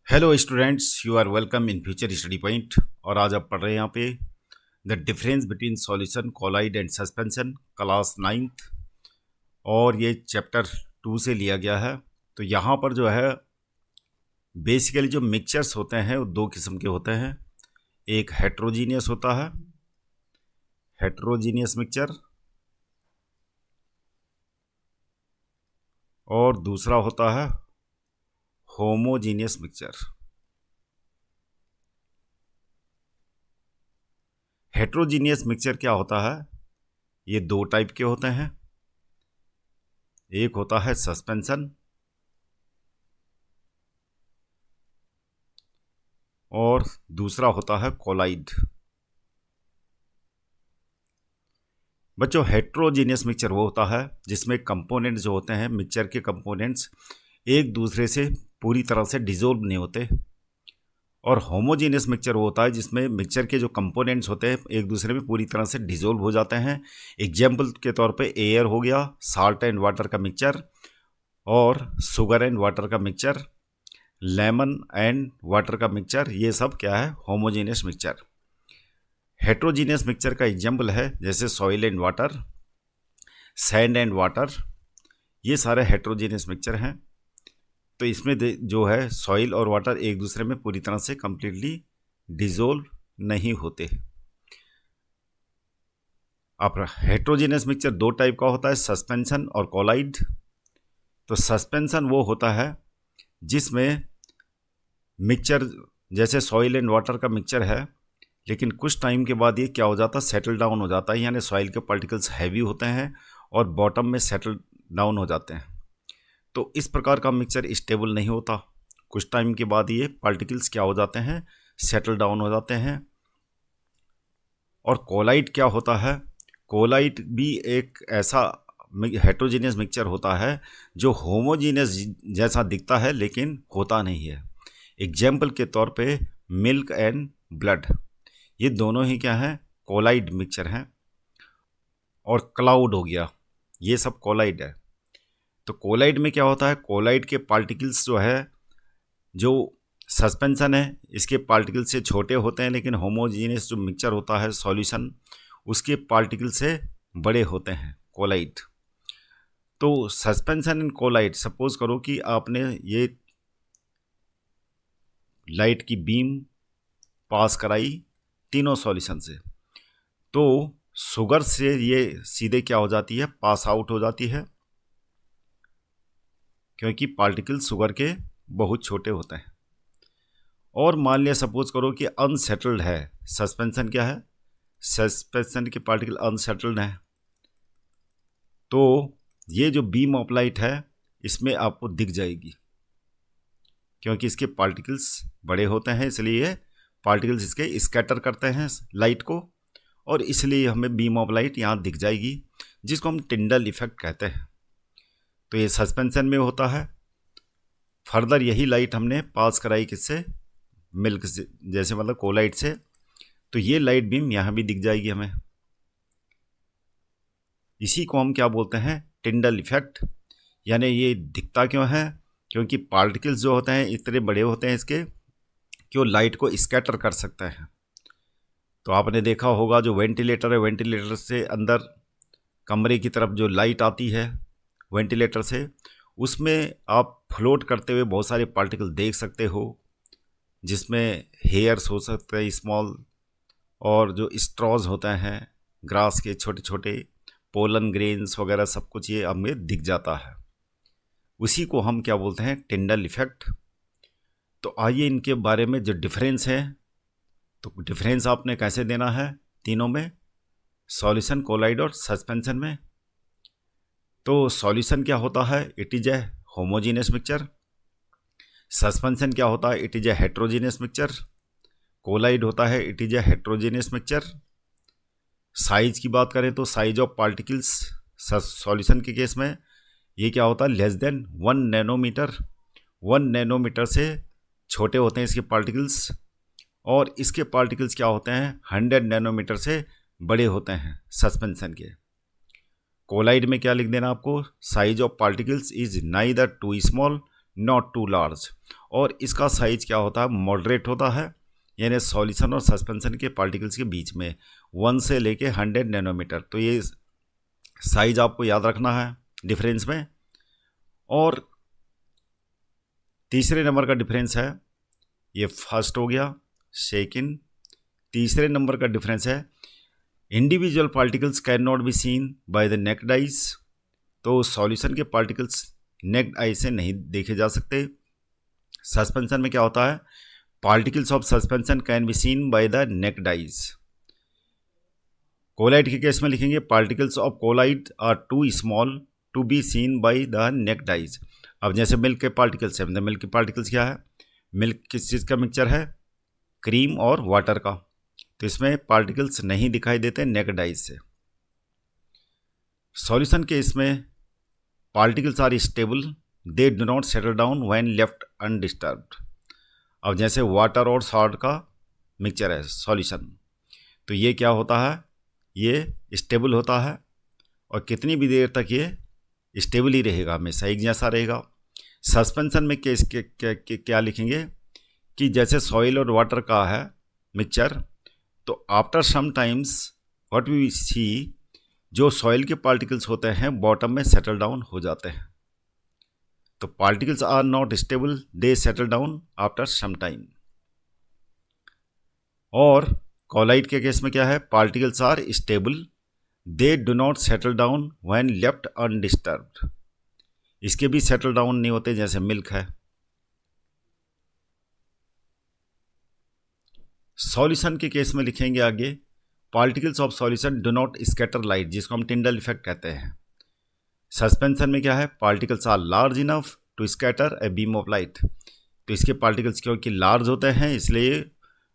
Hello students, you are welcome in future study point. और आज आप पढ़ रहे हैं यहाँ पे the difference between solution colloid and suspension, class 9th। और ये चैप्टर 2 से लिया गया है। तो यहाँ पर जो है बेसिकली जो मिक्सचर्स होते हैं वो दो किस्म के होते हैं। एक हेट्रोजीनियस होता है, हेट्रोजीनियस मिक्सचर, और दूसरा होता है होमोजीनियस मिक्सचर। हेट्रोजीनियस मिक्सचर क्या होता है? ये दो टाइप के होते हैं। एक होता है सस्पेंशन और दूसरा होता है कोलाइड। बच्चों, हेट्रोजीनियस मिक्सचर वो होता है जिसमें कंपोनेंट्स जो होते हैं, मिक्सचर के कंपोनेंट्स एक दूसरे से पूरी तरह से डिसॉल्व नहीं होते। और होमोजीनियस मिक्सचर वो होता है जिसमें मिक्सचर के जो कंपोनेंट्स होते हैं एक दूसरे में पूरी तरह से डिसॉल्व हो जाते हैं। एग्जाम्पल के तौर पे एयर हो गया, साल्ट एंड वाटर का मिक्सचर, और शुगर एंड वाटर का मिक्सचर, लेमन एंड वाटर का मिक्सचर, ये सब क्या है? Homogeneous mixture. हेट्रोजीनियस मिक्सचर का एग्जाम्पल है जैसे soil and water, sand and water, ये सारे हेट्रोजीनियस मिक्सचर हैं। तो इसमें जो है सॉइल और वाटर एक दूसरे में पूरी तरह से कंप्लीटली डिसॉल्व नहीं होते। अब हेट्रोजीनियस मिक्सचर दो टाइप का होता है, सस्पेंशन और कोलाइड। तो सस्पेंशन वो होता है जिसमें मिक्सचर जैसे सॉइल एंड वाटर का मिक्सचर है, लेकिन कुछ टाइम के बाद ये क्या हो जाता है? सेटल डाउन हो जाता है, यानी सॉइल के पार्टिकल्स हैवी होते हैं और बॉटम में सेटल डाउन हो जाते हैं। तो इस प्रकार का मिक्सचर स्टेबल नहीं होता। कुछ टाइम के बाद ये पार्टिकल्स क्या हो जाते हैं? सेटल डाउन हो जाते हैं। और कोलाइड क्या होता है? कोलाइड भी एक ऐसा हेट्रोजीनियस मिक्सचर होता है जो होमोजीनियस जैसा दिखता है लेकिन होता नहीं है। एग्जाम्पल के तौर पे मिल्क एंड ब्लड, ये दोनों ही क्या हैं? कोलाइड मिक्सचर हैं। और क्लाउड हो गया, ये सब कोलाइड है। तो कोलाइड में क्या होता है? कोलाइड के पार्टिकल्स जो है, जो सस्पेंशन है इसके पार्टिकल्स से छोटे होते हैं, लेकिन होमोजीनियस जो मिक्सचर होता है सॉल्यूशन, उसके पार्टिकल से बड़े होते हैं, कोलाइड। तो सस्पेंशन इन कोलाइड, सपोज करो कि आपने ये लाइट की बीम पास कराई तीनों सॉल्यूशन से, तो शुगर से ये सीधे क्या हो जाती है? पास आउट हो जाती है, क्योंकि पार्टिकल शुगर के बहुत छोटे होते हैं। और मान लिया सपोज करो कि अनसेटल्ड है सस्पेंशन, क्या है? सस्पेंशन के पार्टिकल अनसेटल्ड हैं। तो ये जो बीम ऑफ लाइट है इसमें आपको दिख जाएगी, क्योंकि इसके पार्टिकल्स बड़े होते हैं, इसलिए पार्टिकल्स इसके स्कैटर करते हैं लाइट को, और इसलिए हमें बीम ऑफ लाइट यहाँ दिख जाएगी, जिसको हम टिंडल इफेक्ट कहते हैं। तो ये सस्पेंशन में होता है। फर्दर यही लाइट हमने पास कराई किससे? मिल्क से, जैसे मतलब कोलाइड से, तो ये लाइट बीम यहाँ भी दिख जाएगी हमें। इसी को हम क्या बोलते हैं? Tyndall effect. यानी ये दिखता क्यों है? क्योंकि पार्टिकल्स जो होते हैं इतने बड़े होते हैं इसके कि वो लाइट को स्कैटर कर सकता है। तो आपने देखा होगा जो वेंटिलेटर है, वेंटिलेटर से अंदर कमरे की तरफ जो लाइट आती है वेंटिलेटर से, उसमें आप फ्लोट करते हुए बहुत सारे पार्टिकल देख सकते हो, जिसमें हेयर्स हो सकते हैं स्मॉल, और जो स्ट्रॉज होते हैं ग्रास के छोटे छोटे, पोलन ग्रेन्स वगैरह, सब कुछ ये हमें दिख जाता है। उसी को हम क्या बोलते हैं? Tyndall effect. तो आइए इनके बारे में जो डिफरेंस है, तो डिफरेंस आपने कैसे देना है तीनों में, सॉल्यूशन, कोलाइड और सस्पेंशन में। तो सॉल्यूशन क्या होता है? It is a homogeneous mixture. Suspension क्या होता है? It is a heterogeneous mixture. Colloid होता है it is a heterogeneous mixture. Size की बात करें तो साइज ऑफ पार्टिकल्स सॉल्यूशन के केस में ये क्या होता है? Less than 1 nanometre. 1 नैनोमीटर से छोटे होते हैं इसके पार्टिकल्स, और इसके पार्टिकल्स क्या होते हैं? 100 नैनोमीटर से बड़े होते हैं सस्पेंशन के। कोलाइड में क्या लिख देना आपको? Size of particles is neither too small not too large. और इसका साइज क्या होता है, मॉडरेट होता है, यानी सॉल्यूशन और सस्पेंशन के पार्टिकल्स के बीच में 1 से लेके 100 नैनोमीटर। तो ये साइज आपको याद रखना है डिफरेंस में। और तीसरे नंबर का डिफरेंस है, ये फर्स्ट हो गया, सेकंड, तीसरे नंबर का डिफरेंस है individual particles can not B seen by the naked eyes. तो सॉल्यूशन के पार्टिकल्स नेक्ड आई से नहीं देखे जा सकते। सस्पेंशन में क्या होता है, particles of suspension can be seen by the naked eyes. Colloid के केस में लिखेंगे particles of colloid are too small to be seen by the naked eyes. अब जैसे मिल्क के पार्टिकल्स है, मिल्क के पार्टिकल्स क्या है, मिल्क किस चीज़ का मिक्सचर है, क्रीम और वाटर का, तो इसमें पार्टिकल्स नहीं दिखाई देते नेक्ड आइज से। सॉल्यूशन के इसमें particles are stable, they do not settle down when left undisturbed. अब जैसे वाटर और सॉल्ट का मिक्सचर है सॉल्यूशन, तो ये क्या होता है, ये स्टेबल होता है और कितनी भी देर तक ये स्टेबल ही रहेगा, हमेशा एक जैसा रहेगा। सस्पेंशन में क्या लिखेंगे कि जैसे सॉइल और वाटर का है मिक्सचर, तो after some times what we see, जो सॉइल के पार्टिकल्स होते हैं बॉटम में सेटल डाउन हो जाते हैं। तो particles are not stable, they settle down after some time. और कोलाइड के केस में क्या है, particles are stable, they do not settle down when left undisturbed. इसके भी सेटल डाउन नहीं होते, जैसे मिल्क है। सॉल्यूशन के केस में लिखेंगे आगे particles of solution do not scatter light, जिसको हम टिंडल इफेक्ट कहते हैं। सस्पेंशन में क्या है, particles are large enough to scatter a beam of light. तो इसके पार्टिकल्स क्योंकि लार्ज होते हैं इसलिए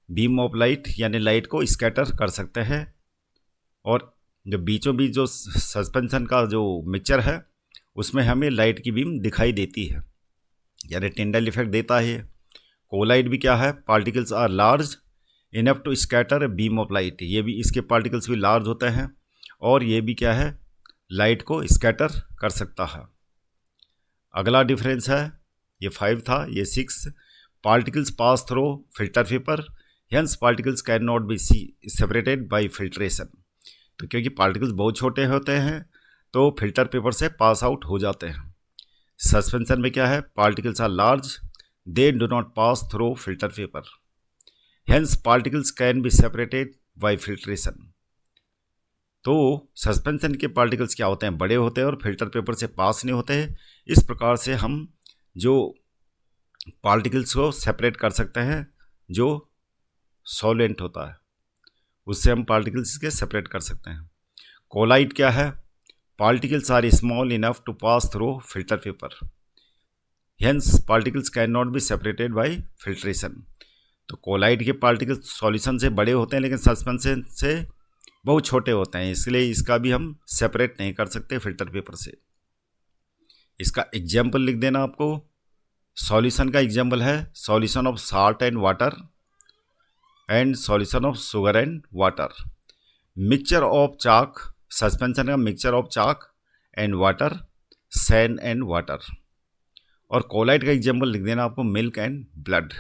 बीम ऑफ लाइट यानी लाइट को स्कैटर कर सकते हैं। और जो बीचों बीच जो सस्पेंशन का जो मिक्सचर है उसमें हमें लाइट की बीम दिखाई देती है, यानी टिंडल इफेक्ट देता है। कोलाइड भी क्या है, particles are large enough to scatter a beam of light. ये भी, इसके पार्टिकल्स भी लार्ज होते हैं और ये भी क्या है, लाइट को स्कैटर कर सकता है। अगला डिफरेंस है, ये 5 था, ये 6, particles pass through filter paper, hence particles can not be separated by filtration. तो क्योंकि पार्टिकल्स बहुत छोटे होते हैं तो फिल्टर पेपर से पास आउट हो जाते हैं। सस्पेंशन में क्या है, particles are large, they do not pass through filter paper, hence particles can be separated by filtration. तो सस्पेंशन के पार्टिकल्स क्या होते हैं, बड़े होते हैं और फिल्टर पेपर से पास नहीं होते हैं। इस प्रकार से हम जो पार्टिकल्स को सेपरेट कर सकते हैं, जो सॉल्वेंट होता है उससे हम पार्टिकल्स के सेपरेट कर सकते हैं। कोलाइड क्या है, particles are small enough to pass through filter paper, hence particles can not be separated by filtration. तो कोलाइड के पार्टिकल्स सॉल्यूशन से बड़े होते हैं लेकिन सस्पेंशन से बहुत छोटे होते हैं, इसलिए इसका भी हम सेपरेट नहीं कर सकते फिल्टर पेपर से। इसका एग्जाम्पल लिख देना आपको। सॉल्यूशन का एग्जाम्पल है solution of salt and water and solution of sugar and water. Mixture of chalk, suspension का mixture of chalk and water, sand and water. और कोलाइड का एग्जाम्पल लिख देना आपको मिल्क एंड ब्लड।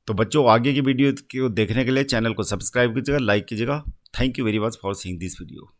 तो बच्चों, आगे की वीडियो को देखने के लिए चैनल को सब्सक्राइब कीजिएगा, लाइक कीजिएगा। Thank you very much for seeing this video.